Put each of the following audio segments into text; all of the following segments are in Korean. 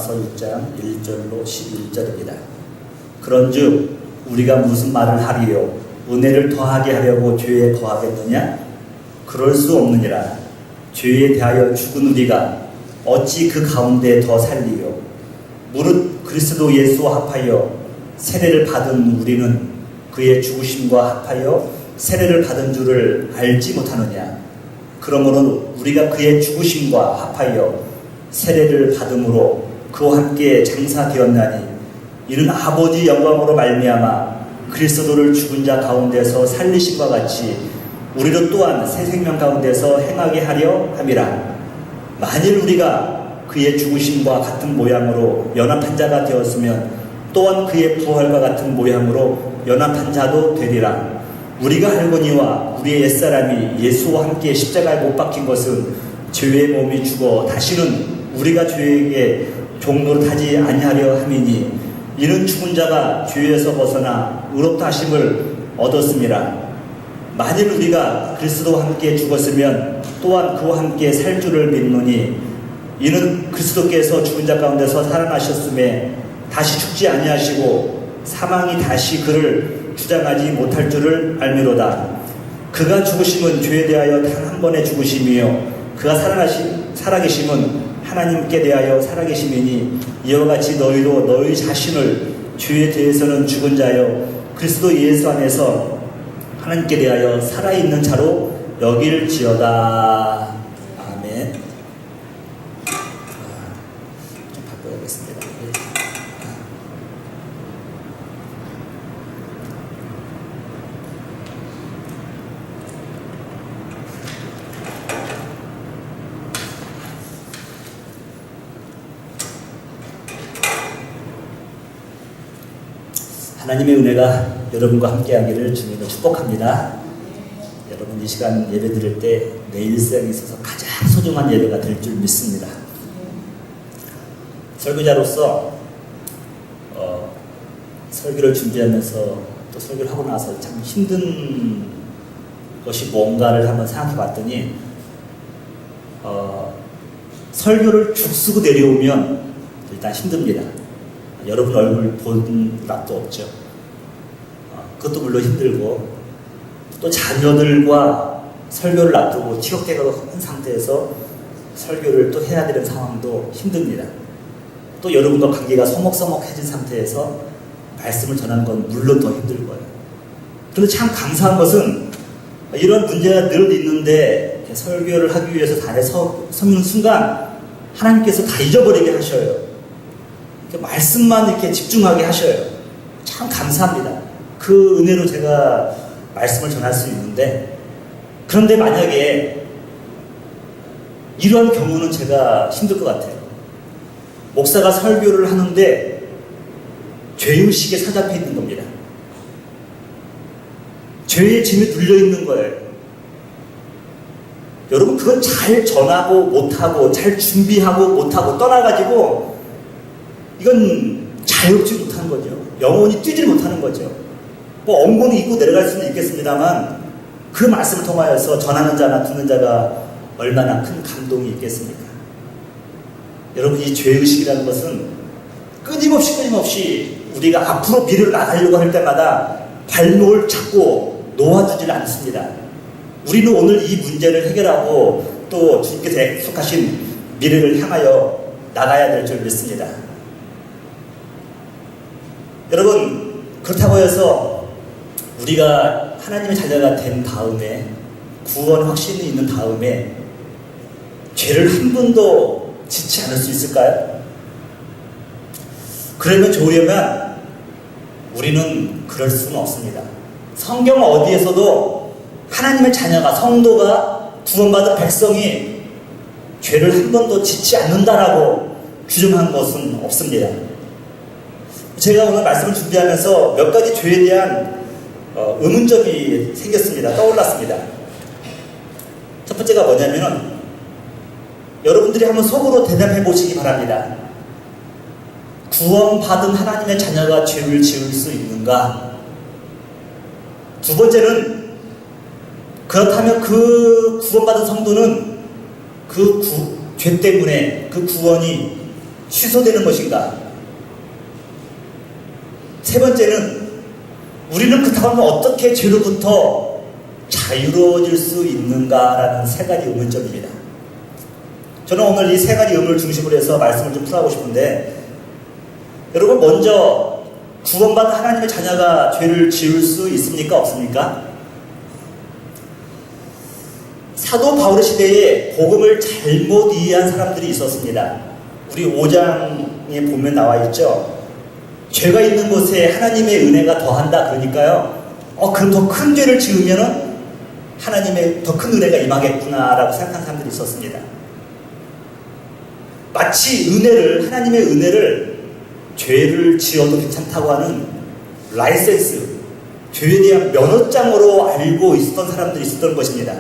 로마서 6장 1절로 11절입니다. 그런즉 우리가 무슨 말을 하리요? 은혜를 더하게 하려고 죄에 거하겠느냐? 그럴 수 없느니라. 죄에 대하여 죽은 우리가 어찌 그 가운데 더 살리요? 무릇 그리스도 예수와 합하여 세례를 받은 우리는 그의 죽으심과 합하여 세례를 받은 줄을 알지 못하느냐? 그러므로 우리가 그의 죽으심과 합하여 세례를 받음으로 그와 함께 장사되었나니 이는 아버지 영광으로 말미암아 그리스도를 죽은 자 가운데서 살리심과 같이 우리도 또한 새 생명 가운데서 행하게 하려 함이라. 만일 우리가 그의 죽으심과 같은 모양으로 연합한 자가 되었으면 또한 그의 부활과 같은 모양으로 연합한 자도 되리라. 우리가 알거니와 우리의 옛사람이 예수와 함께 십자가에 못 박힌 것은 죄의 몸이 죽어 다시는 우리가 죄에게 종노릇하지 아니하려 함이니 이는 죽은 자가 죄에서 벗어나 의롭다 하심을 얻었음이라. 만일 우리가 그리스도와 함께 죽었으면 또한 그와 함께 살 줄을 믿노니 이는 그리스도께서 죽은 자 가운데서 살아나셨음에 다시 죽지 아니하시고 사망이 다시 그를 주장하지 못할 줄을 알미로다. 그가 죽으심은 죄에 대하여 단 한 번의 죽으심이요 그가 살아계심은 하나님께 대하여 살아계심이니 이와 같이 너희도 너희 자신을 죄에 대해서는 죽은 자여 그리스도 예수 안에서 하나님께 대하여 살아있는 자로 여길지어다. 아멘. 좀 바꿔야겠습니다. 하나님의 은혜가 여러분과 함께하기를 주님으로 축복합니다. 여러분 이 시간 예배 드릴 때 내 일생에 있어서 가장 소중한 예배가 될 줄 믿습니다. 설교자로서 설교를 준비하면서 또 설교를 하고 나서 참 힘든 것이 뭔가를 한번 생각해 봤더니 설교를 죽쓰고 내려오면 일단 힘듭니다. 여러분 얼굴 본 락도 없죠. 그것도 물론 힘들고 또 자녀들과 설교를 놔두고 티격태격을 한 상태에서 설교를 또 해야 되는 상황도 힘듭니다. 또 여러분과 관계가 서먹서먹해진 상태에서 말씀을 전하는 건 물론 더 힘들 거예요. 그런데 참 감사한 것은 이런 문제가 늘 있는데 설교를 하기 위해서 단에 서는 순간 하나님께서 다 잊어버리게 하셔요. 말씀만 이렇게 집중하게 하셔요. 참 감사합니다. 그 은혜로 제가 말씀을 전할 수 있는데, 그런데 만약에 이런 경우는 제가 힘들 것 같아요. 목사가 설교를 하는데 죄의식에 사잡혀 있는 겁니다. 죄의 짐이 눌려 있는 거예요. 여러분 그건 잘 전하고 못하고 잘 준비하고 못하고 떠나가지고 이건 자유롭지 못하는 거죠. 영혼이 뛰질 못하는 거죠. 뭐 엉덩이 입고 내려갈 수는 있겠습니다만 그 말씀을 통하여서 전하는 자나 듣는 자가 얼마나 큰 감동이 있겠습니까? 여러분 이 죄의식이라는 것은 끊임없이 우리가 앞으로 미래를 나가려고 할 때마다 발목을 잡고 놓아주질 않습니다. 우리는 오늘 이 문제를 해결하고 또 주님께서 약속하신 미래를 향하여 나가야 될 줄 믿습니다. 여러분 그렇다고 해서 우리가 하나님의 자녀가 된 다음에 구원 확신이 있는 다음에 죄를 한 번도 짓지 않을 수 있을까요? 그러면 좋으려면 우리는 그럴 수는 없습니다. 성경 어디에서도 하나님의 자녀가 성도가 구원받은 백성이 죄를 한 번도 짓지 않는다라고 규정한 것은 없습니다. 제가 오늘 말씀을 준비하면서 몇 가지 죄에 대한 의문점이 생겼습니다. 떠올랐습니다. 첫 번째가 뭐냐면은 여러분들이 한번 속으로 대답해 보시기 바랍니다. 구원받은 하나님의 자녀가 죄를 지을 수 있는가? 두 번째는 그렇다면 그 구원받은 성도는 그 죄 때문에 그 구원이 취소되는 것인가? 세 번째는 우리는 그렇다고 하면 어떻게 죄로부터 자유로워질 수 있는가라는 세 가지 의문점입니다. 저는 오늘 이 세 가지 의문을 중심으로 해서 말씀을 좀 풀어가고 싶은데, 여러분 먼저 구원받은 하나님의 자녀가 죄를 지을 수 있습니까? 없습니까? 사도 바울의 시대에 복음을 잘못 이해한 사람들이 있었습니다. 우리 5장에 보면 나와 있죠. 죄가 있는 곳에 하나님의 은혜가 더한다. 그러니까요. 그럼 더 큰 죄를 지으면은 하나님의 더 큰 은혜가 임하겠구나라고 생각한 사람들이 있었습니다. 마치 하나님의 은혜를 죄를 지어도 괜찮다고 하는 라이센스, 죄에 대한 면허장으로 알고 있었던 사람들이 있었던 것입니다.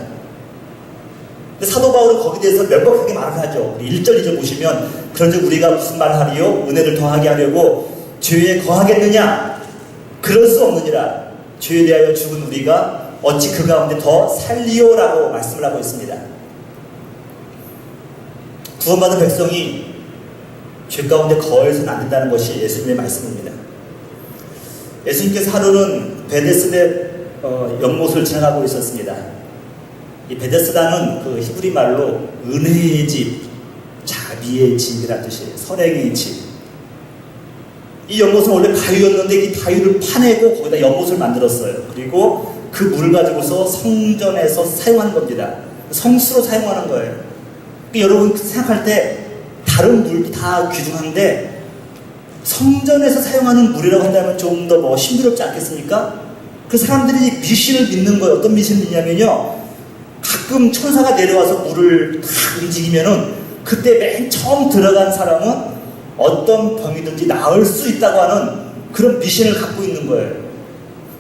근데 사도 바울은 거기에 대해서 명확하게 말을 하죠. 1절, 2절 보시면, 그런즉 우리가 무슨 말을 하리요? 은혜를 더하게 하려고 죄에 거하겠느냐? 그럴 수 없느니라. 죄에 대하여 죽은 우리가 어찌 그 가운데 더 살리요? 라고 말씀을 하고 있습니다. 구원받은 백성이 죄 가운데 거해서는 안 된다는 것이 예수님의 말씀입니다. 예수님께서 하루는 베데스다 연못을 지나가고 있었습니다. 이 베데스다는 그 히브리 말로 은혜의 집, 자비의 집이라는 뜻이에요. 선행의 집. 이 연못은 원래 바위였는데 이 바위를 파내고 거기다 연못을 만들었어요. 그리고 그 물을 가지고서 성전에서 사용하는 겁니다. 성수로 사용하는 거예요. 그러니까 여러분 생각할 때 다른 물도 다 귀중한데 성전에서 사용하는 물이라고 한다면 좀 더 신비롭지 않겠습니까? 그 사람들이 미신을 믿는 거예요. 어떤 미신을 믿냐면요, 가끔 천사가 내려와서 물을 탁 움직이면은 그때 맨 처음 들어간 사람은 어떤 병이든지 나을 수 있다고 하는 그런 미신을 갖고 있는 거예요.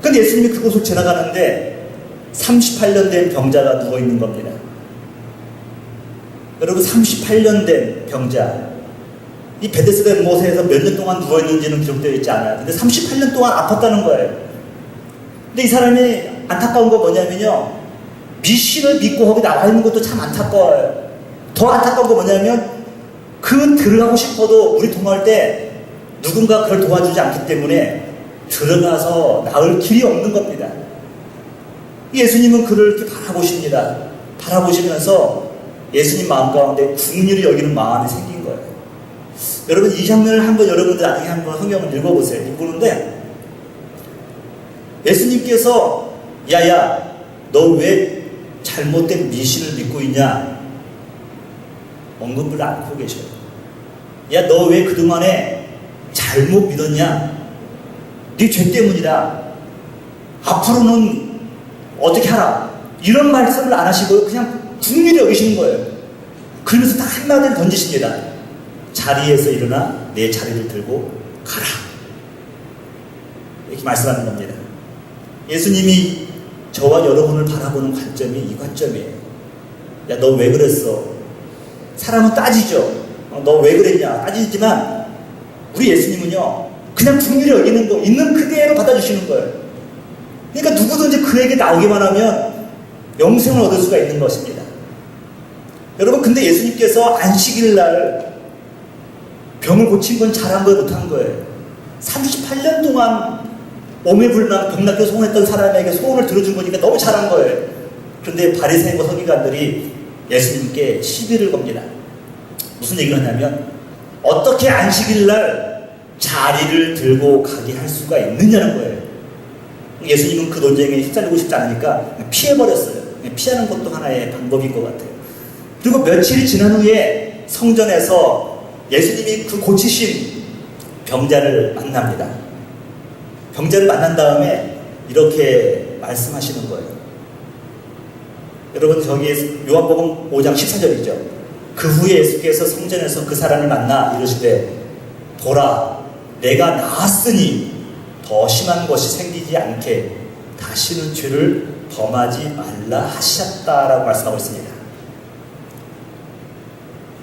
근데 예수님이 그곳을 지나가는데 38년 된 병자가 누워있는 겁니다. 여러분, 38년 된 병자, 이 베데스다 연못에서 몇 년 동안 누워있는지는 기록되어 있지 않아요. 근데 38년 동안 아팠다는 거예요. 근데 이 사람이 안타까운 거 뭐냐면요, 미신을 믿고 거기 나와 있는 것도 참 안타까워요. 더 안타까운 거 뭐냐면 그 들어가고 싶어도 우리 통화할 때 누군가 그걸 도와주지 않기 때문에 들어가서 나을 길이 없는 겁니다. 예수님은 그를 이렇게 바라보십니다. 바라보시면서 예수님 마음 가운데 긍휼히 여기는 마음이 생긴 거예요. 여러분, 이 장면을 한번 여러분들 나중에 한번 성경을 읽어보세요. 읽는데 예수님께서 야야, 너 왜 잘못된 미신을 믿고 있냐? 언급을 안고 계셔요. 야, 너 왜 그동안에 잘못 믿었냐? 네 죄 때문이다. 앞으로는 어떻게 하라. 이런 말씀을 안 하시고 그냥 긍휼히 여기시는 거예요. 그러면서 딱 한마디를 던지십니다. 자리에서 일어나 내 자리를 들고 가라. 이렇게 말씀하는 겁니다. 예수님이 저와 여러분을 바라보는 관점이 이 관점이에요. 야, 너 왜 그랬어? 사람은 따지죠. 너 왜 그랬냐? 따지지만 우리 예수님은요, 그냥 긍휼히 여기는 거, 있는 그대로 받아주시는 거예요. 그러니까 누구든지 그에게 나오기만 하면 영생을 얻을 수가 있는 것입니다. 여러분, 근데 예수님께서 안식일 날 병을 고친 건 잘한 거예요, 못한 거예요? 38년 동안 오매불망 병나게 소원했던 사람에게 소원을 들어준 거니까 너무 잘한 거예요. 그런데 바리새인과 서기관들이 예수님께 시비를 겁니다. 무슨 얘기를 하냐면 어떻게 안식일날 자리를 들고 가게 할 수가 있느냐는 거예요. 예수님은 그 논쟁에 휩쓸리고 싶지 않으니까 피해버렸어요. 피하는 것도 하나의 방법인 것 같아요. 그리고 며칠이 지난 후에 성전에서 예수님이 그 고치신 병자를 만납니다. 병자를 만난 다음에 이렇게 말씀하시는 거예요. 여러분, 저기 요한복음 5장 14절이죠. 그 후에 예수께서 성전에서 그 사람을 만나 이르시되 보라, 내가 나았으니 더 심한 것이 생기지 않게 다시는 죄를 범하지 말라 하셨다라고 말씀하고 있습니다.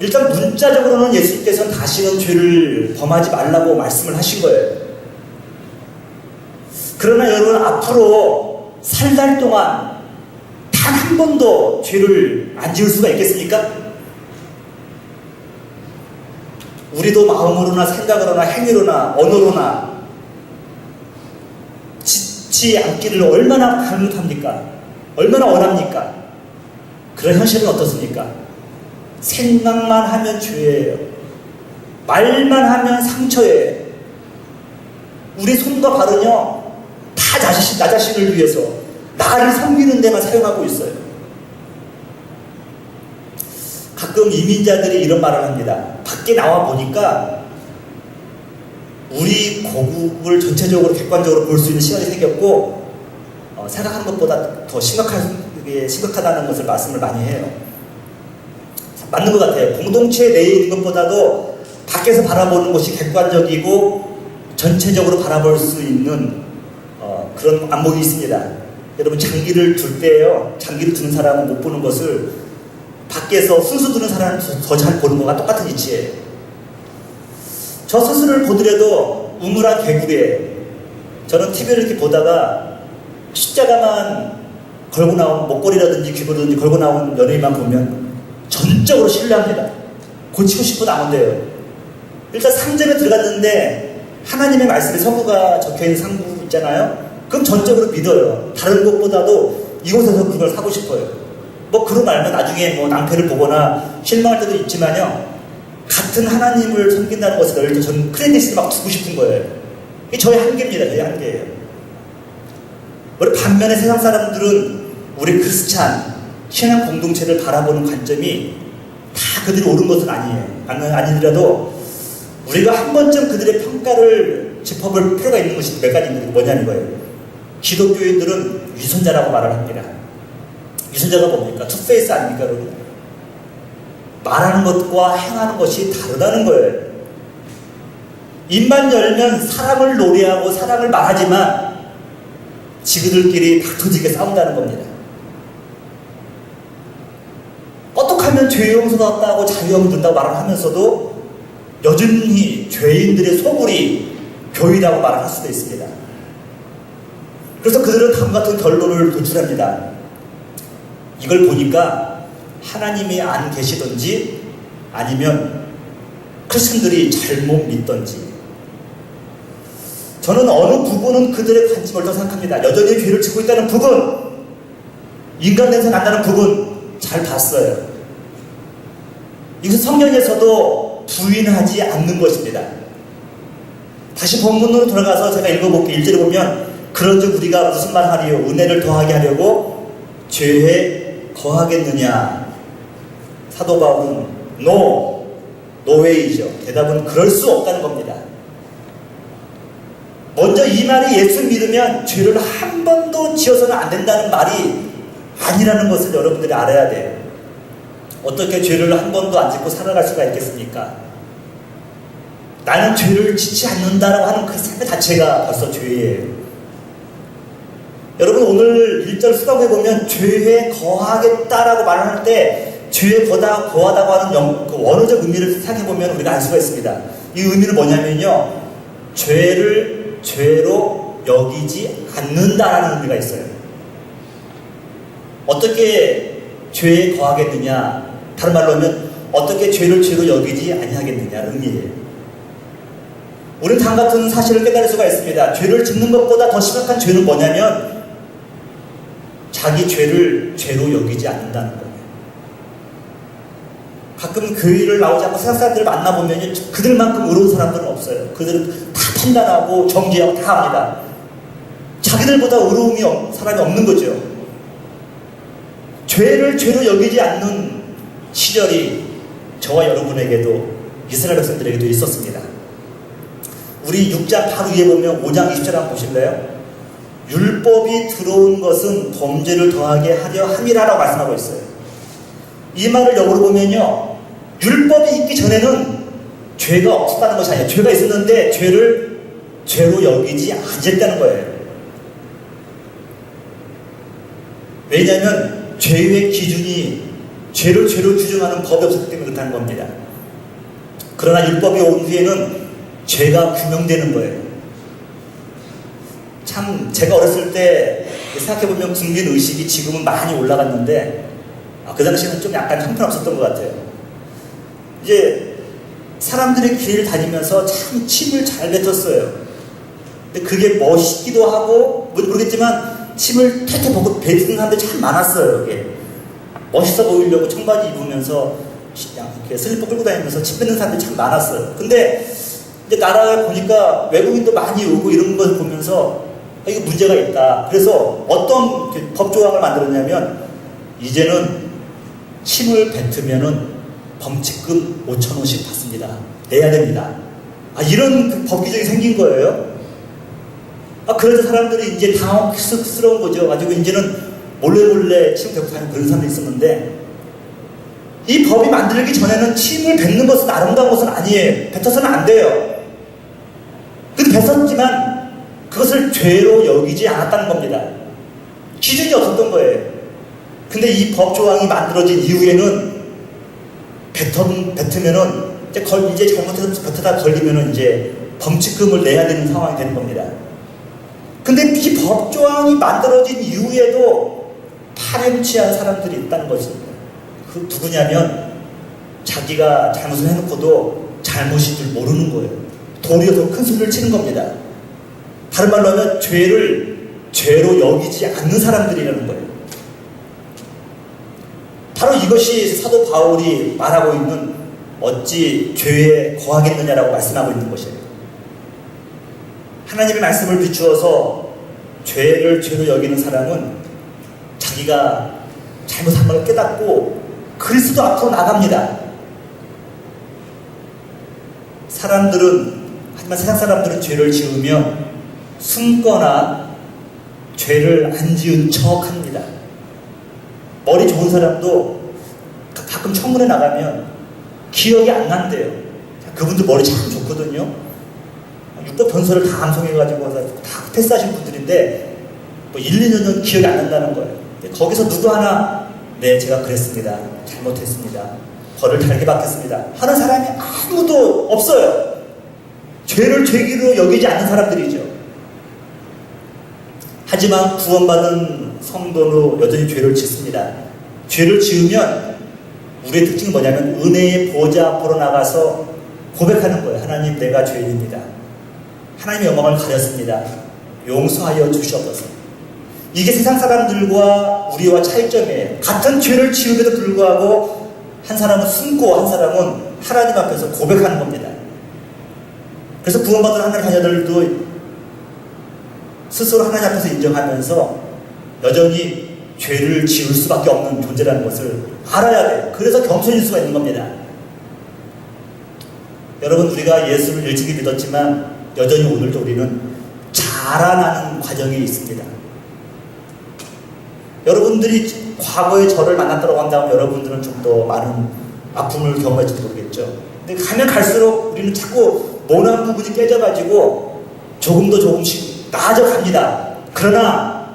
일단 문자적으로는 예수님께서는 다시는 죄를 범하지 말라고 말씀을 하신 거예요. 그러나 여러분, 앞으로 살 날 동안 단 한 번도 죄를 안 지을 수가 있겠습니까? 우리도 마음으로나 생각으로나 행위로나 언어로나 짓지 않기를 얼마나 강력합니까? 얼마나 원합니까? 그런 현실은 어떻습니까? 생각만 하면 죄예요. 말만 하면 상처예요. 우리 손과 발은요, 다 나 자신을 위해서 나를 섬기는 데만 사용하고 있어요. 가끔 이민자들이 이런 말을 합니다. 밖에 나와 보니까 우리 고국을 전체적으로 객관적으로 볼 수 있는 시간이 생겼고 생각하는 것보다 더 심각하다는 것을 말씀을 많이 해요. 맞는 것 같아요. 공동체 내에 있는 것보다도 밖에서 바라보는 것이 객관적이고 전체적으로 바라볼 수 있는 그런 안목이 있습니다. 여러분 장기를 둘 때요, 장기를 두는 사람은 못 보는 것을 밖에서 순수 두는 사람은 더 잘 보는 것과 똑같은 이치예요. 저 스스로를 보더라도 우물한 개구리예요. 저는 TV를 이렇게 보다가 십자가만 걸고 나온 목걸이라든지 귀걸이라든지 걸고 나온 연예인만 보면 전적으로 신뢰합니다. 고치고 싶어도 안 온대요. 일단 상점에 들어갔는데 하나님의 말씀에 서구가 적혀있는 상부 있잖아요. 그럼 전적으로 믿어요. 다른 것보다도 이곳에서 그걸 사고 싶어요. 뭐 그러고 말면 나중에 뭐 낭패를 보거나 실망할 때도 있지만요, 같은 하나님을 섬긴다는 것을 늘 저는 크레딧을 막 두고 싶은 거예요. 이게 저의 한계입니다. 저의 한계예요. 우리 반면에 세상 사람들은 우리 크리스찬 신앙 공동체를 바라보는 관점이 다 그들이 옳은 것은 아니더라도 우리가 한 번쯤 그들의 평가를 짚어볼 필요가 있는 것이 몇 가지인데 뭐냐는 거예요. 기독교인들은 위선자라고 말을 합니다. 위선자가 뭡니까? 투페이스 아닙니까, 여러분? 말하는 것과 행하는 것이 다르다는 거예요. 입만 열면 사랑을 노래하고 사랑을 말하지만 지그들끼리 다투지게 싸운다는 겁니다. 어떻게 하면 죄 용서가 없다고 자유함을 준다고 말을 하면서도 여전히 죄인들의 소굴이 교회라고 말을 할 수도 있습니다. 그래서 그들은 다음과 같은 결론을 도출합니다. 이걸 보니까 하나님이 안 계시든지 아니면 크리스천들이 잘못 믿든지. 저는 어느 부분은 그들의 관심을 더 생각합니다. 여전히 죄를 짓고 있다는 부분, 인간 냄새 난다는 부분 잘 봤어요. 이것은 성경에서도 부인하지 않는 것입니다. 다시 본문으로 돌아가서 제가 읽어볼게요. 1절에 보면 그런즉 우리가 무슨 말 하리요? 은혜를 더하게 하려고 죄에 거하겠느냐? 사도 바울은 노웨이죠. 대답은 그럴 수 없다는 겁니다. 먼저 이 말이 예수 믿으면 죄를 한 번도 지어서는 안 된다는 말이 아니라는 것을 여러분들이 알아야 돼요. 어떻게 죄를 한 번도 안 짓고 살아갈 수가 있겠습니까? 나는 죄를 짓지 않는다라고 하는 그 생각 자체가 벌써 죄예요. 여러분 오늘 1절 수강에 보면 죄에 거하겠다라고 말할 때 죄에 거하다고 하는 그 원어적 의미를 생각해보면 우리가 알 수가 있습니다. 이 의미는 뭐냐면요, 죄를 죄로 여기지 않는다라는 의미가 있어요. 어떻게 죄에 거하겠느냐, 다른 말로 하면 어떻게 죄를 죄로 여기지 아니하겠느냐는 의미예요. 우리는 다음 같은 사실을 깨달을 수가 있습니다. 죄를 짓는 것보다 더 심각한 죄는 뭐냐면 자기 죄를 죄로 여기지 않는다는 거예요. 가끔 교회를 나오지 않고 세상 사람들을 만나보면 그들만큼 의로운 사람들은 없어요. 그들은 다 판단하고 정죄하고 다 합니다. 자기들보다 의로움이 사람이 없는 거죠. 죄를 죄로 여기지 않는 시절이 저와 여러분에게도 이스라엘 백성들에게도 있었습니다. 우리 6장 바로 위에 보면 5장 20절 한번 보실래요? 율법이 들어온 것은 범죄를 더하게 하려 함이라라고 말씀하고 있어요. 이 말을 역으로 보면요, 율법이 있기 전에는 죄가 없었다는 것이 아니에요. 죄가 있었는데 죄를 죄로 여기지 않았다는 거예요. 왜냐하면 죄의 기준이 죄를 죄로 규정하는 법이 없었기 때문에 그렇다는 겁니다. 그러나 율법이 온 후에는 죄가 규명되는 거예요. 참 제가 어렸을 때 생각해보면 국민의식이 지금은 많이 올라갔는데 그 당시에는 좀 약간 형편없었던 것 같아요. 이제 사람들이 길을 다니면서 참 침을 잘 뱉었어요. 근데 그게 멋있기도 하고 모르겠지만 침을 탈탈 벗고 뱉는 사람들이 참 많았어요. 이게 멋있어 보이려고 청바지 입으면서 이렇게 슬리퍼 끌고 다니면서 침 뱉는 사람들이 참 많았어요. 근데 이제 나라를 보니까 외국인도 많이 오고 이런 걸 보면서 이거 문제가 있다. 그래서 어떤 법조항을 만들었냐면 이제는 침을 뱉으면은 범칙금 5,000원씩 받습니다. 내야 됩니다. 이런 그 법 규정이 생긴 거예요. 그래서 사람들이 이제 당혹스러운 거죠. 가지고 이제는 몰래 침 뱉고 다니는 그런 사람도 있었는데 이 법이 만들기 전에는 침을 뱉는 것은 아름다운 것은 아니에요. 뱉어서는 안 돼요. 근데 뱉었지만 그것을 죄로 여기지 않았다는 겁니다. 기준이 없었던 거예요. 근데 이 법조항이 만들어진 이후에는 뱉으면은 이제 잘못해서 뱉어다 걸리면은 이제 범칙금을 내야 되는 상황이 되는 겁니다. 근데 이 법조항이 만들어진 이후에도 파렴치한 사람들이 있다는 것입니다. 그 누구냐면 자기가 잘못을 해놓고도 잘못인 줄 모르는 거예요. 도리어 더 큰 소리를 치는 겁니다. 다른 말로 하면 죄를 죄로 여기지 않는 사람들이라는 거예요. 바로 이것이 사도 바울이 말하고 있는 어찌 죄에 거하겠느냐라고 말씀하고 있는 것이에요. 하나님의 말씀을 비추어서 죄를 죄로 여기는 사람은 자기가 잘못한 걸 깨닫고 그리스도 앞으로 나갑니다. 하지만 세상 사람들은 죄를 지으면 숨거나 죄를 안 지은 척 합니다. 머리 좋은 사람도 가끔 청문회 나가면 기억이 안 난대요. 그분들 머리 참 좋거든요. 육법 변서를 다 암송해가지고 다 패스하신 분들인데 1, 2년 전 기억이 안 난다는 거예요. 거기서 누구 하나 네 제가 그랬습니다. 잘못했습니다. 벌을 달게 받겠습니다. 하는 사람이 아무도 없어요. 죄를 죄기로 여기지 않는 사람들이죠. 하지만 구원받은 성도는 여전히 죄를 짓습니다. 죄를 지으면 우리의 특징이 뭐냐면 은혜의 보좌 앞으로 나가서 고백하는 거예요. 하나님 내가 죄인입니다. 하나님의 영광을 가렸습니다. 용서하여 주시옵소서. 이게 세상 사람들과 우리와 차이점이에요. 같은 죄를 지음에도 불구하고 한 사람은 숨고 한 사람은 하나님 앞에서 고백하는 겁니다. 그래서 구원받은 하나님의 자녀들도 스스로 하나님 앞에서 인정하면서 여전히 죄를 지을 수밖에 없는 존재라는 것을 알아야 돼요. 그래서 겸손일 수가 있는 겁니다. 여러분 우리가 예수를 일찍이 믿었지만 여전히 오늘도 우리는 자라나는 과정이 있습니다. 여러분들이 과거에 저를 만났다고 한다면 여러분들은 좀 더 많은 아픔을 경험할지도 모르겠죠. 근데 가면 갈수록 우리는 자꾸 모난 부분이 깨져가지고 조금 더 조금씩 나아져 갑니다. 그러나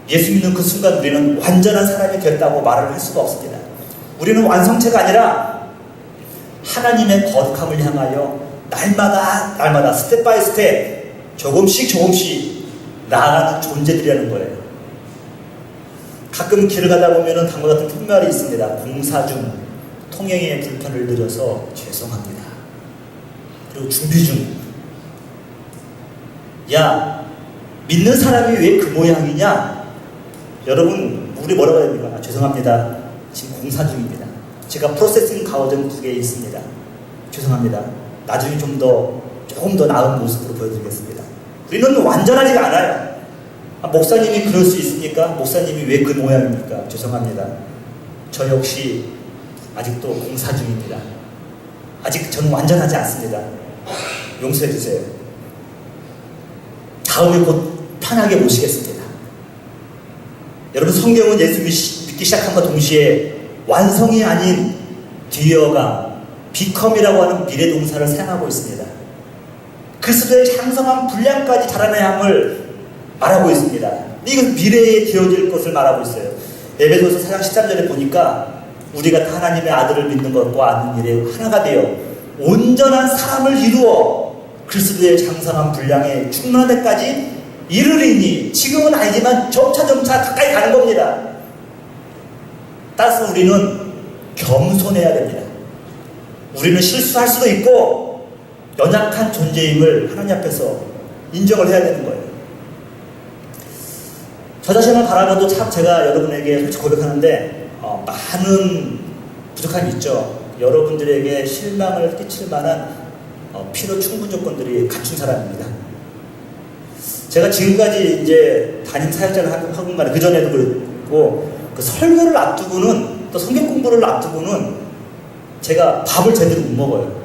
예수 믿는 그 순간 우리는 완전한 사람이 됐다고 말을 할 수가 없습니다. 우리는 완성체가 아니라 하나님의 거룩함을 향하여 날마다 스텝 바이 스텝 조금씩 나아가는 존재들이라는 거예요. 가끔 길을 가다 보면은 당과 같은 푯말이 있습니다. 공사 중, 통행에 불편을 드려서 죄송합니다. 그리고 준비 중. 야, 믿는 사람이 왜 그 모양이냐? 여러분, 우리 뭐라고 해야 됩니까? 죄송합니다. 지금 공사 중입니다. 제가 프로세싱 과정 2개 있습니다. 죄송합니다. 나중에 조금 더 나은 모습으로 보여드리겠습니다. 우리는 완전하지가 않아요. 목사님이 그럴 수 있습니까? 목사님이 왜 그 모양입니까? 죄송합니다. 저 역시 아직도 공사 중입니다. 아직 저는 완전하지 않습니다. 용서해 주세요. 다음에 곧 편하게 모시겠습니다. 여러분 성경은 예수 믿기 시작함과 동시에 완성이 아닌 뒤이어가 비컴이라고 하는 미래동사를 사용하고 있습니다. 그리스도의 장성한 분량까지 자라나야 함을 말하고 있습니다. 이것은 미래에 되어질 것을 말하고 있어요. 에베소서 4장 13절에 보니까 우리가 하나님의 아들을 믿는 것과 아는 일에 하나가 되어 온전한 사람을 이루어 그리스도의 장성한 분량에 충만한 데까지 이르리니 지금은 아니지만 점차 가까이 가는 겁니다. 따라서 우리는 겸손해야 됩니다. 우리는 실수할 수도 있고 연약한 존재임을 하나님 앞에서 인정을 해야 되는 거예요. 저 자신을 바라봐도 참 제가 여러분에게 솔직히 고백하는데 많은 부족함이 있죠. 여러분들에게 실망을 끼칠 만한 필요 충분 조건들이 갖춘 사람입니다. 제가 지금까지 이제 담임 사역자를 하고 말이에요. 그 전에도 그랬고, 그 설교를 앞두고는, 또 성경 공부를 앞두고는 제가 밥을 제대로 못 먹어요.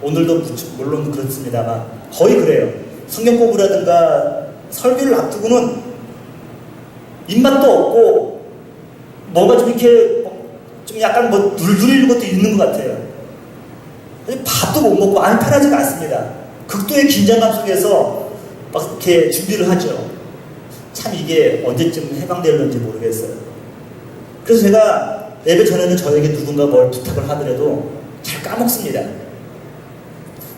오늘도 물론 그렇습니다만 거의 그래요. 성경 공부라든가 설교를 앞두고는 입맛도 없고 뭔가 좀 이렇게 좀 약간 뭐 누리는 것도 있는 것 같아요. 밥도 못 먹고 마음이 편하지가 않습니다. 극도의 긴장감 속에서 막 이렇게 준비를 하죠. 참 이게 언제쯤 해방될는지 모르겠어요. 그래서 제가 예배 전에는 저에게 누군가 뭘 부탁을 하더라도 잘 까먹습니다.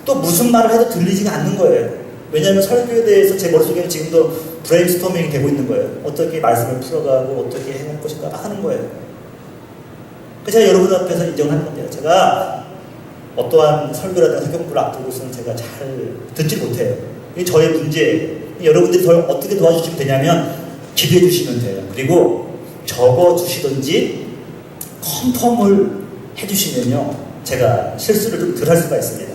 또 무슨 말을 해도 들리지가 않는 거예요. 왜냐하면 설교에 대해서 제 머릿속에는 지금도 브레인스토밍이 되고 있는 거예요. 어떻게 말씀을 풀어가고 어떻게 해낼 것인가 하는 거예요. 그래서 제가 여러분 앞에서 인정하는 겁니다. 제가 어떠한 설교라든가 성경부를 앞두고서는 제가 잘 듣지 못해요. 이게 저의 문제예요. 여러분들이 저를 어떻게 도와주시면 되냐면 기도해 주시면 돼요. 그리고 적어 주시든지 컨펌을 해 주시면요 제가 실수를 좀 덜 할 수가 있습니다.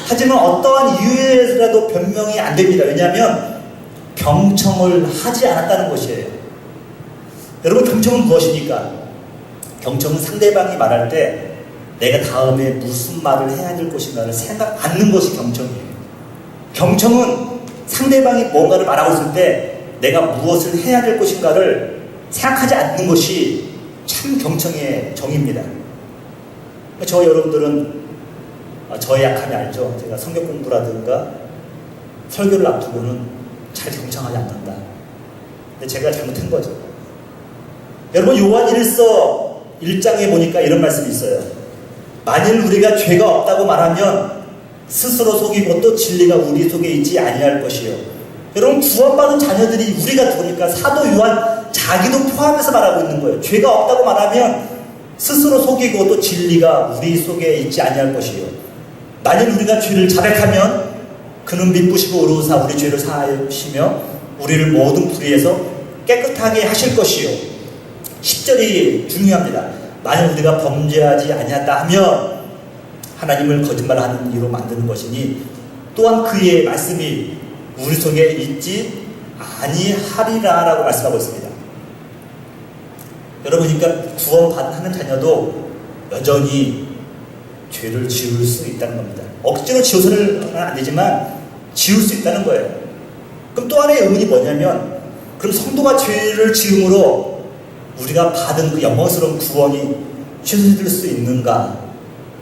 하지만 어떠한 이유에서라도 변명이 안 됩니다. 왜냐하면 경청을 하지 않았다는 것이에요. 여러분, 경청은 무엇입니까? 경청은 상대방이 말할 때 내가 다음에 무슨 말을 해야 될 것인가를 생각 않는 것이 경청이에요. 경청은 상대방이 뭔가를 말하고 있을 때 내가 무엇을 해야 될 것인가를 생각하지 않는 것이 참 경청의 정의입니다. 저 여러분들은 저의 약함이 알죠. 제가 성경 공부라든가 설교를 앞두고는 잘 경청하지 않는다. 근데 제가 잘못한 거죠. 여러분, 요한 1서 1장에 보니까 이런 말씀이 있어요. 만일 우리가 죄가 없다고 말하면 스스로 속이고 또 진리가 우리 속에 있지 아니할 것이요. 여러분, 구원받은 자녀들이 우리가 누구니까 사도 요한 자기도 포함해서 말하고 있는 거예요. 죄가 없다고 말하면 스스로 속이고 또 진리가 우리 속에 있지 아니할 것이요. 만일 우리가 죄를 자백하면 그는 미쁘시고 의로우사 우리 죄를 사하시며 우리를 모든 불의에서 깨끗하게 하실 것이요. 10절이 중요합니다. 만일 우리가 범죄하지 아니하다 하면 하나님을 거짓말하는 이로 만드는 것이니 또한 그의 말씀이 우리 속에 있지 아니하리라 라고 말씀하고 있습니다. 여러분, 그러니까 구원받는 자녀도 여전히 죄를 지을 수 있다는 겁니다. 억지로 지어서는 안 되지만 지을 수 있다는 거예요. 그럼 또 하나의 의문이 뭐냐면, 그럼 성도가 죄를 지음으로 우리가 받은 그 영광스러운 구원이 취소될 수 있는가?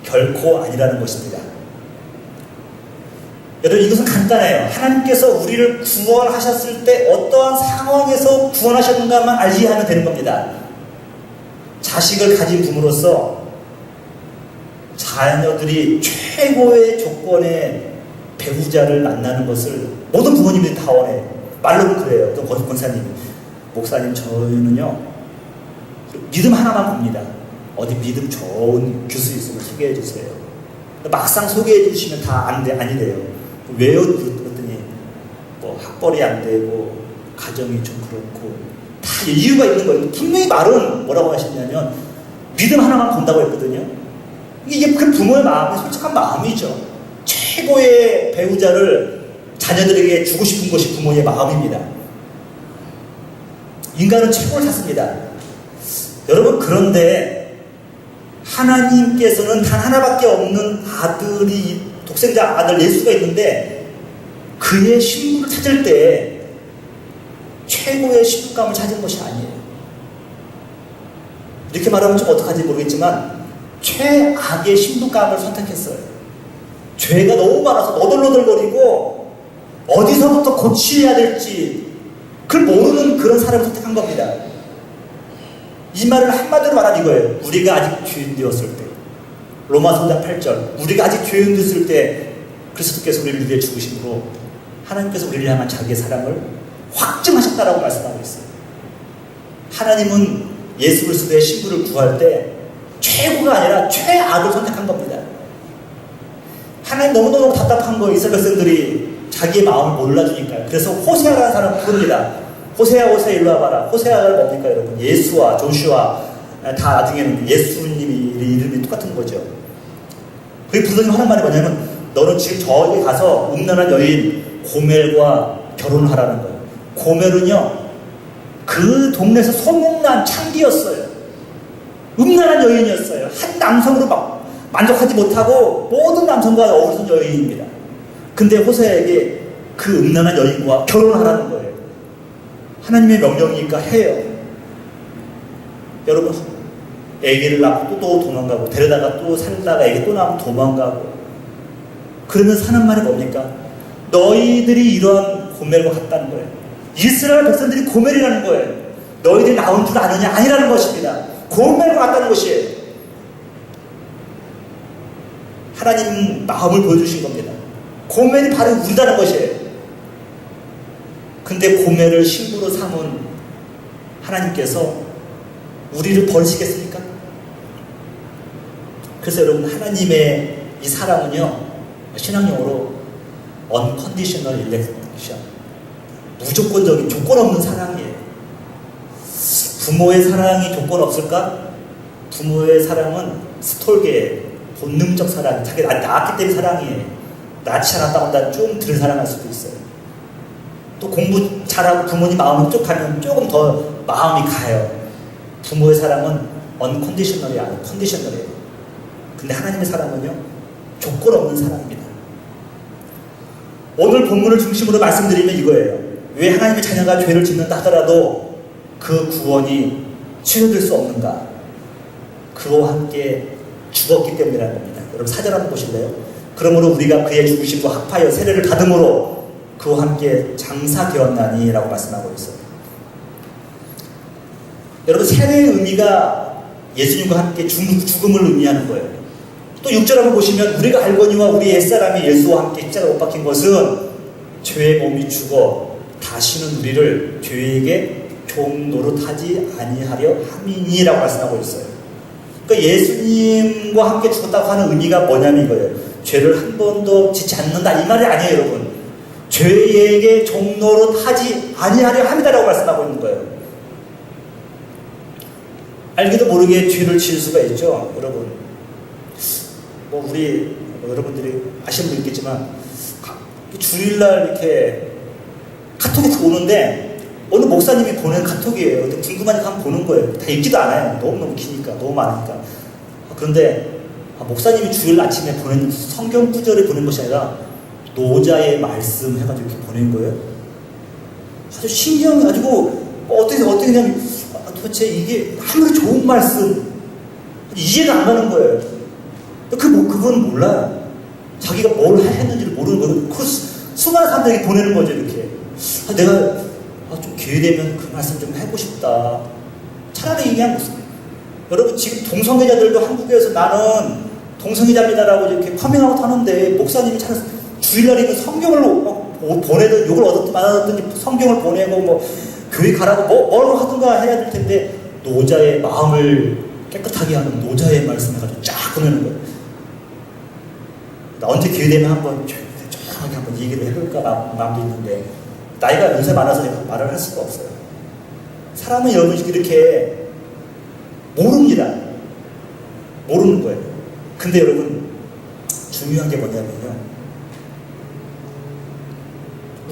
결코 아니라는 것입니다. 여러분, 이것은 간단해요. 하나님께서 우리를 구원하셨을 때 어떠한 상황에서 구원하셨는가만 알지하면 되는 겁니다. 자식을 가진 부모로서 자녀들이 최고의 조건의 배우자를 만나는 것을 모든 부모님들이 다 원해요. 말로는 그래요. 또 권사님, 목사님, 저희는요 믿음 하나만 봅니다. 어디 믿음 좋은 교수 있으면 소개해 주세요. 막상 소개해 주시면 다 아니래요. 왜요? 그랬더니 뭐 학벌이 안 되고 가정이 좀 그렇고 다 이유가 있는 거예요. 분명히 말은 뭐라고 하셨냐면 믿음 하나만 본다고 했거든요. 이게 그 부모의 마음이 솔직한 마음이죠. 최고의 배우자를 자녀들에게 주고 싶은 것이 부모의 마음입니다. 인간은 최고를 찾습니다. 여러분, 그런데 하나님께서는 단 하나밖에 없는 아들이, 독생자 아들 예수가 있는데 그의 신부를 찾을 때 최고의 신부감을 찾은 것이 아니에요. 이렇게 말하면 좀 어떡하지 모르겠지만 최악의 신부감을 선택했어요. 죄가 너무 많아서 너덜너덜거리고 어디서부터 고치해야 될지 그걸 모르는 그런 사람을 선택한 겁니다. 이 말을 한마디로 말하면 이거예요. 우리가 아직 죄인 되었을 때, 로마서 8절, 우리가 아직 죄인 되었을 때 그리스도께서 우리를 위해 죽으심으로 하나님께서 우리를 향한 자기의 사랑을 확증하셨다라고 말씀하고 있어요. 하나님은 예수 그리스도의 신부를 구할 때 최고가 아니라 최악을 선택한 겁니다. 하나님 너무너무 답답한 거예요. 이스라엘 백성들이 자기의 마음을 몰라주니까요. 그래서 호세아라는 사람을 부릅니다. 호세아 일로 와봐라. 호세아가 뭡니까 여러분? 예수와 조슈아 다 나중에는 예수님이 이름이 똑같은 거죠. 그게 부르는 하는 말이 뭐냐면 너는 지금 저기 가서 음란한 여인 고멜과 결혼하라는 거예요. 고멜은요 그 동네에서 소문난 창기였어요. 음란한 여인이었어요. 한 남성으로 막 만족하지 못하고 모든 남성과 어우러진 여인입니다. 근데 호세아에게 그 음란한 여인과 결혼하라는 거예요. 하나님의 명령이니까 해요. 여러분 애기를 낳고 또 도망가고 데려다가 또 살다가 애기 또 낳으면 도망가고 그러면 사는 말이 뭡니까? 너희들이 이러한 고멜과 같다는 거예요. 이스라엘 백성들이 고멜이라는 거예요. 너희들이 나온 줄 아느냐? 아니라는 것입니다. 고멜과 같다는 것이에요. 하나님 마음을 보여주신 겁니다. 고멜이 바로 우리다는 것이에요. 근데 고멜을 신부로 삼은 하나님께서 우리를 버리시겠습니까? 그래서 여러분 하나님의 이 사랑은요 신앙용어로 unconditional election 무조건적인 조건 없는 사랑이에요. 부모의 사랑이 조건 없을까? 부모의 사랑은 스톨게예요. 본능적 사랑, 자기가 낳았기 때문에 사랑이에요. 낳지 않았다고 한다 좀 덜 사랑할 수도 있어요. 또 공부 잘하고 부모님 마음이 쭉 가면 조금 더 마음이 가요. 부모의 사랑은 unconditional이 아니에요. conditional이에요. 근데 하나님의 사랑은요 조건 없는 사랑입니다. 오늘 본문을 중심으로 말씀드리면 이거예요. 왜 하나님의 자녀가 죄를 짓는다 하더라도 그 구원이 취소될 수 없는가? 그와 함께 죽었기 때문이라는 겁니다. 여러분 사절 한번 보실래요? 그러므로 우리가 그의 죽으심과 합하여 세례를 받음으로 그와 함께 장사되었나니 라고 말씀하고 있어요. 여러분 세례의 의미가 예수님과 함께 죽음을 의미하는 거예요. 또 6절 한번 보시면 우리가 알거니와 우리 옛사람이 예수와 함께 십자가에 못 박힌 것은 죄의 몸이 죽어 다시는 우리를 죄에게 종 노릇하지 아니하려 함이니라고 말씀하고 있어요. 그러니까 예수님과 함께 죽었다고 하는 의미가 뭐냐면 이거예요. 죄를 한 번도 짓지 않는다 이 말이 아니에요 여러분. 죄에게 종 노릇하지 아니하려 함이다라고 말씀하고 있는 거예요. 알기도 모르게 죄를 지을 수가 있죠 여러분. 우리 여러분들이 아시는 분 있겠지만 주일날 이렇게 카톡이 오는데 어느 목사님이 보낸 카톡이에요. 근데 궁금하니까 한번 보는 거예요. 다 읽지도 않아요. 너무너무 기니까 너무 많으니까. 그런데 목사님이 주일 아침에 보낸 성경 구절을 보낸 것이 아니라 노자의 말씀 해가지고 이렇게 보낸 거예요. 아주 신기해가지고 어떻게 그냥 도대체 이게 아무리 좋은 말씀 이해가 안 가는 거예요. 그건 몰라요. 자기가 뭘 했는지를 모르는 거예요. 그 수많은 사람들에게 보내는 거죠, 이렇게. 내가 좀 기회 되면 그 말씀 좀 해보고 싶다. 차라리 그냥 여러분 지금 동성애자들도 한국에서 나는 동성애자입니다라고 이렇게 커밍아웃 하는데 목사님이 차라리 주일날이면 성경을 보내든 욕을 얻었든 안 얻었든 성경을 보내고 뭐 교회 가라고 뭘 하든가 해야 될 텐데 노자의 마음을 깨끗하게 하는 노자의 말씀 해가지고 쫙 보내는 거예요. 언제 기회 되면 한번 조용하게 한번 얘기를 해볼까 마음도 있는데 나이가 연세 많아서 제가 말을 할 수가 없어요. 사람은 여러분 이렇게 모릅니다. 모르는 거예요. 근데 여러분 중요한 게 뭐냐면요.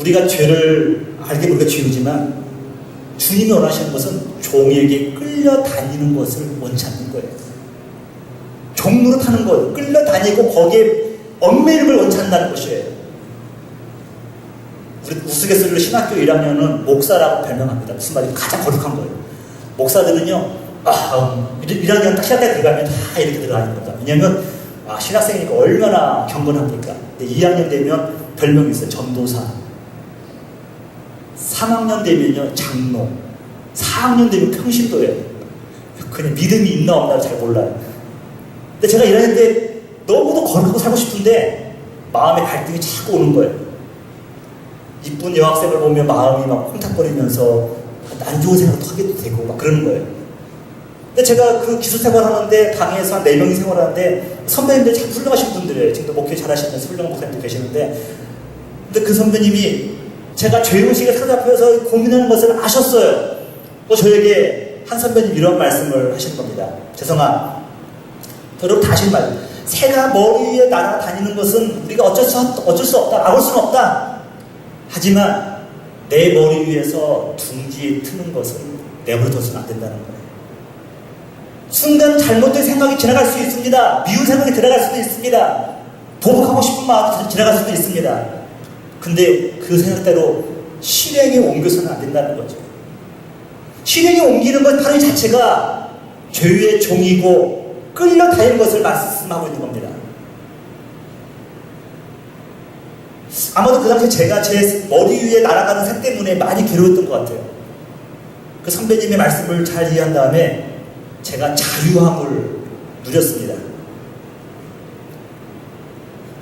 우리가 죄를 알게 모르게 죄이지만 주님이 원하시는 것은 종에게 끌려다니는 것을 원치 않는 거예요. 종로로 타는 것, 끌려다니고 거기에 얽매이는 걸 원치 않는다는 것이에요. 우리 우스갯소리로 신학교 1학년은 목사라고 별명합니다. 무슨 말이 가장 거룩한 거예요. 목사들은요, 1학년 딱 시작할 때 들어가면 다 이렇게 들어가는 겁니다. 왜냐면, 신학생이니까 얼마나 경건합니까? 근데 2학년 되면 별명이 있어요. 전도사. 3학년 되면요, 장로. 4학년 되면 평신도예요. 그냥 믿음이 있나 없나를 잘 몰라요. 근데 제가 1학년 때 너무도 거룩하고 살고 싶은데 마음의 갈등이 자꾸 오는 거예요. 이쁜 여학생을 보면 마음이 막 콩닥거리면서 안 좋은 생각도 하게 되고 막 그러는 거예요. 근데 제가 그 기술 생활하는데 방에서 한 4명이 생활하는데 선배님들 참 훌륭하신 분들이에요. 지금도 목회 잘하시는 훌륭한 목사님들 계시는데, 근데 그 선배님이 제가 죄의식에 사로잡혀서 고민하는 것을 아셨어요. 또 저에게 한 선배님 이런 말씀을 하시는 겁니다. 재성아, 여러분 다시 말, 새가 머리 위에 날아다니는 것은 우리가 어쩔 수 없다, 막을 수는 없다. 하지만 내 머리 위에서 둥지에 트는 것은 내버려둬서는 안 된다는 거예요. 순간 잘못된 생각이 지나갈 수 있습니다. 미운 생각이 들어갈 수도 있습니다. 보복하고 싶은 마음이 지나갈 수도 있습니다. 근데 그 생각대로 실행에 옮겨서는 안 된다는 거죠. 실행에 옮기는 것 하는 자체가 죄의 종이고 끌려다니는 것을 말씀하고 있는 겁니다. 아마도 그 당시에 제가 제 머리 위에 날아가는 새 때문에 많이 괴로웠던 것 같아요. 그 선배님의 말씀을 잘 이해한 다음에 제가 자유함을 누렸습니다.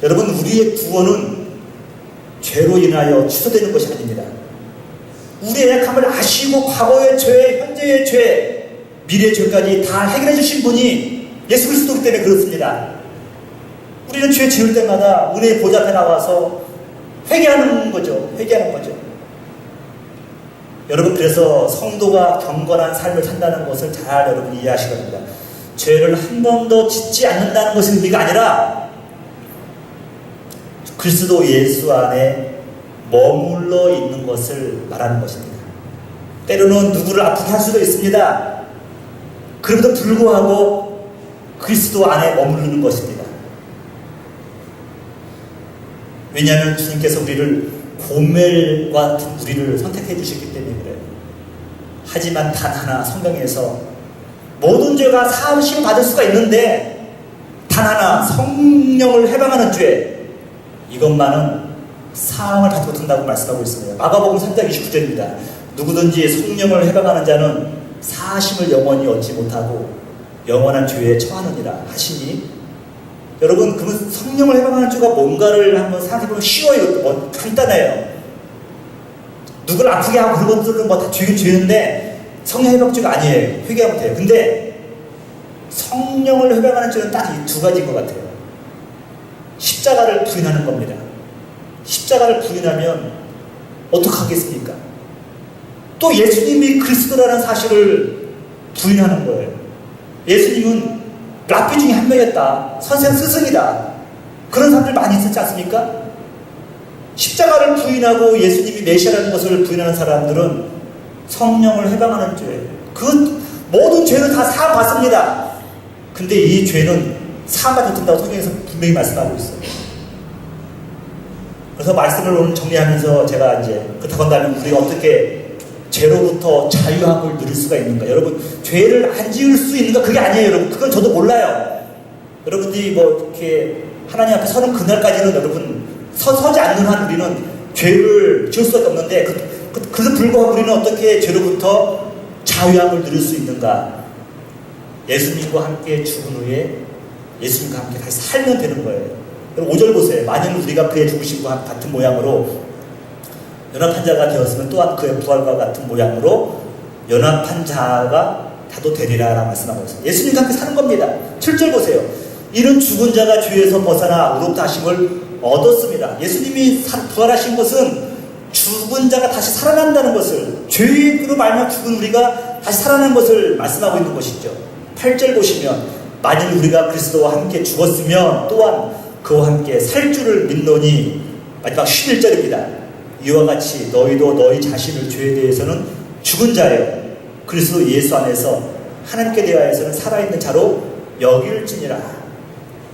여러분, 우리의 구원은 죄로 인하여 취소되는 것이 아닙니다. 우리의 약함을 아시고 과거의 죄, 현재의 죄, 미래의 죄까지 다 해결해 주신 분이 예수 그리스도이기 때문에 그렇습니다. 우리는 죄 지을 때마다 은혜의 보좌 앞에 나와서 회개하는 거죠. 여러분, 그래서 성도가 경건한 삶을 산다는 것을 잘 여러분 이해하시기 바랍니다. 죄를 한 번도 짓지 않는다는 것의 의미가 아니라 그리스도 예수 안에 머물러 있는 것을 말하는 것입니다. 때로는 누구를 아프게 할 수도 있습니다. 그럼에도 불구하고 그리스도 안에 머무르는 것입니다. 왜냐하면 주님께서 우리를 고멜과 같은 우리를 선택해 주셨기 때문에 그래요. 하지만 단 하나, 성경에서 모든 죄가 사함을 받을 수가 있는데 단 하나, 성령을 해방하는 죄, 이것만은 사함을 받지 못한다고 말씀하고 있습니다. 마가복음 3장 29절입니다. 누구든지 성령을 해방하는 자는 사하심을 영원히 얻지 못하고 영원한 죄에 처하느니라 하시니, 여러분, 그러면 성령을 해방하는 죄가 뭔가를 한번 생각해보면 쉬워요. 간단해요. 누구를 아프게 하고 그런 것들은 다 죄는 죄인데 성령 해방죄가 아니에요. 회개하면 돼요. 근데 성령을 해방하는 죄는 딱 이 두 가지인 것 같아요. 십자가를 부인하는 겁니다. 십자가를 부인하면 어떡하겠습니까? 또 예수님이 그리스도라는 사실을 부인하는 거예요. 예수님은 랍비 중에 한 명이었다. 선생 스승이다. 그런 사람들 많이 있었지 않습니까? 십자가를 부인하고 예수님이 메시아라는 것을 부인하는 사람들은 성령을 해방하는 죄, 그 모든 죄는 다 사함받습니다. 근데 이 죄는 사함받지 못한다고 성경에서 분명히 말씀하고 있어요. 그래서 말씀을 오늘 정리하면서 제가 이제 그렇다고 한다면 우리가 어떻게 죄로부터 자유함을 누릴 수가 있는가? 여러분, 죄를 안 지을 수 있는가? 그게 아니에요, 여러분. 그건 저도 몰라요. 여러분들이 이렇게 하나님 앞에 서는 그날까지는 여러분 서지 않는 한 우리는 죄를 지을 수밖에 없는데, 그래도 불구하고 우리는 어떻게 죄로부터 자유함을 누릴 수 있는가? 예수님과 함께 죽은 후에 예수님과 함께 다시 살면 되는 거예요. 5절 보세요. 만일 우리가 그의 죽으심과 같은 모양으로 연합한 자가 되었으면 또한 그의 부활과 같은 모양으로 연합한 자가 다도 되리라 라고 말씀하고 있습니다. 예수님과 함께 사는 겁니다. 7절 보세요. 이는 죽은 자가 죄에서 벗어나 의롭다 하심을 얻었습니다. 예수님이 부활하신 것은 죽은 자가 다시 살아난다는 것을, 죄로 말미암아 죽은 우리가 다시 살아나는 것을 말씀하고 있는 것이죠. 8절 보시면 만일 우리가 그리스도와 함께 죽었으면 또한 그와 함께 살 줄을 믿노니, 마지막 11절입니다. 이와 같이 너희도 너희 자신을 죄에 대해서는 죽은 자예요. 그리스도 예수 안에서 하나님께 대하여서는 살아있는 자로 여길지니라.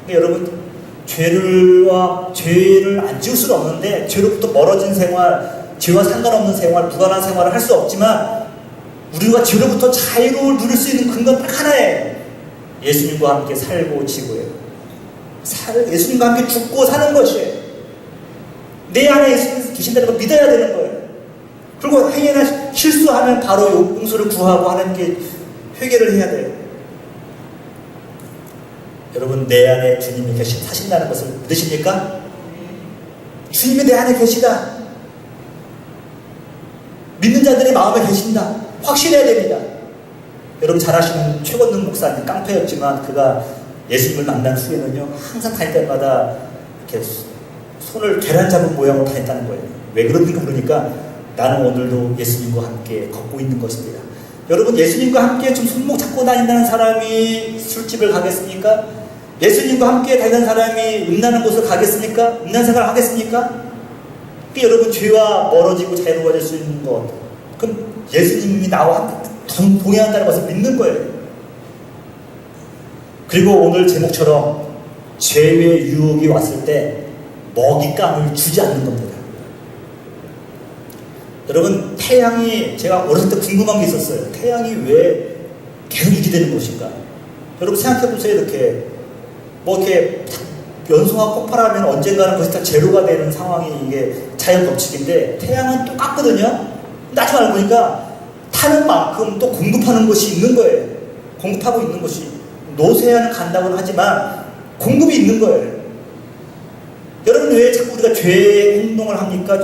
그러니까 여러분, 죄를 안 지을 수는 없는데, 죄로부터 멀어진 생활, 죄와 상관없는 생활, 무관한 생활을 할 수 없지만 우리가 죄로부터 자유를 누릴 수 있는 근거는 딱 하나예요. 예수님과 함께 살고 지고요. 예수님과 함께 죽고 사는 것이에요. 내 안에 예수님이 계신다는 걸 믿어야 되는 거예요. 그리고 행여나 실수하면 바로 용서를 구하고 하나님께 회개를 해야 돼요. 여러분, 내 안에 주님이 사신다는 것을 믿으십니까? 주님이 내 안에 계시다. 믿는 자들의 마음에 계신다. 확신해야 됩니다. 여러분 잘 아시는 최건능 목사님, 깡패였지만 그가 예수님을 만난 후에는요, 항상 다닐 때마다 이렇게 손을 계란 잡은 모양으로 다녔다는 거예요. 왜 그런가 그러니까 나는 오늘도 예수님과 함께 걷고 있는 것입니다. 여러분, 예수님과 함께 좀 손목 잡고 다닌다는 사람이 술집을 가겠습니까? 예수님과 함께 다니는 사람이 음란한 곳을 가겠습니까? 음란 생활을 하겠습니까? 여러분, 죄와 멀어지고 자유로워질 수 있는 것, 그럼 예수님이 나와 함께 동행한다는 것을 믿는 거예요. 그리고 오늘 제목처럼 죄의 유혹이 왔을 때 먹잇감을 주지 않는 겁니다. 여러분, 태양이, 제가 어렸을 때 궁금한 게 있었어요. 태양이 왜 계속 유지되는 것인가? 여러분 생각해 보세요. 이렇게 이렇게 연소가 폭발하면 언젠가는 그것이 다 제로가 되는 상황이 이게 자연 법칙인데, 태양은 똑같거든요. 나중에 알고 보니까 타는 만큼 또 공급하는 것이 있는 거예요. 공급하고 있는 것이, 노쇠하는 간다고는 하지만 공급이 있는 거예요. 여러분, 왜 자꾸 우리가 죄의 행동을 합니까?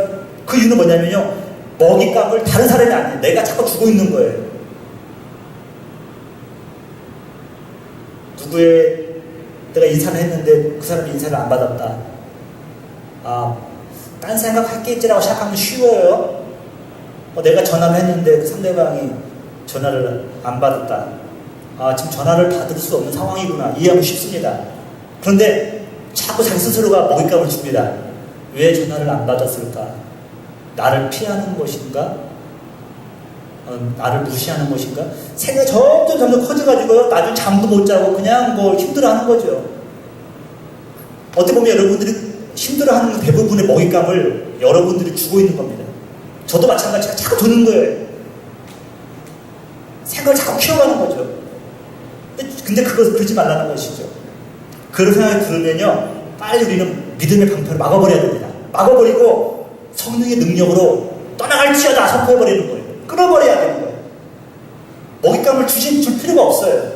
그 이유는 뭐냐면요, 먹잇감을 다른 사람이 아니에요. 내가 자꾸 주고 있는 거예요. 누구의, 내가 인사를 했는데 그 사람이 인사를 안 받았다. 딴 생각할겠지라고 시작하면 쉬워요. 내가 전화를 했는데 그 상대방이 전화를 안 받았다. 지금 전화를 받을 수 없는 상황이구나. 이해하기 쉽습니다. 그런데 자꾸 자기 스스로가 먹잇감을 줍니다. 왜 전화를 안 받았을까? 나를 피하는 것인가? 나를 무시하는 것인가? 생각이 점점 커져가지고요, 나중에 잠도 못 자고 그냥 힘들어하는 거죠. 어떻게 보면 여러분들이 힘들어하는 대부분의 먹잇감을 여러분들이 주고 있는 겁니다. 저도 마찬가지가 자꾸 드는 거예요. 생각을 자꾸 키워가는 거죠. 근데 그것을 그러지 말라는 것이죠. 그런 생각이 들으면요, 빨리 우리는 믿음의 방패를 막아버려야 됩니다. 막아버리고 성령의 능력으로 떠나갈지어다 선포해버리는 거예요. 끊어버려야 되는 거예요. 먹잇감을 줄 필요가 없어요.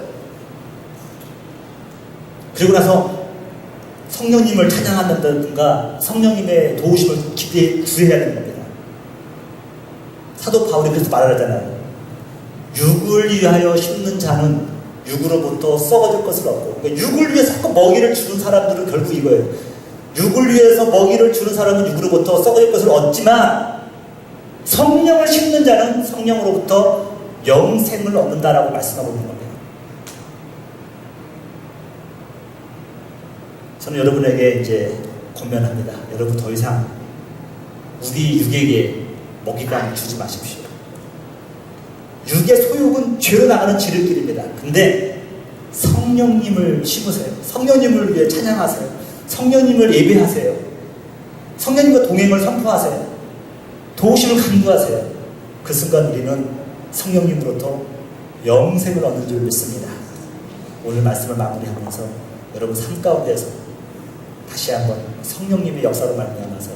그리고 나서 성령님을 찬양한다든가 성령님의 도우심을 구해야 되는 겁니다. 사도 바울이 그래서 말을 하잖아요. 육을 위하여 심는 자는 육으로부터 썩어질 것을 얻고, 그러니까 육을 위해서 자꾸 먹이를 주는 사람들은 결국 이거예요. 육을 위해서 먹이를 주는 사람은 육으로부터 썩어질 것을 얻지만 성령을 심는 자는 성령으로부터 영생을 얻는다라고 말씀하고 있는 겁니다. 저는 여러분에게 이제 권면합니다. 여러분, 더 이상 우리 육에게 먹잇감을 주지 마십시오. 육의 소욕은 죄로 나가는 지름길입니다. 근데 성령님을 심으세요. 성령님을 위해 찬양하세요. 성령님을 예배하세요. 성령님과 동행을 선포하세요. 도우심을 간구하세요. 그 순간 우리는 성령님으로부터 영생을 얻는 줄 믿습니다. 오늘 말씀을 마무리하면서 여러분 삶 가운데서 다시 한번 성령님의 역사로 말미암아서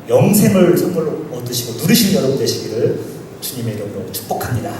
영생을 선물로 얻으시고 누리시는 여러분 되시기를 주님의 이름으로 축복합니다.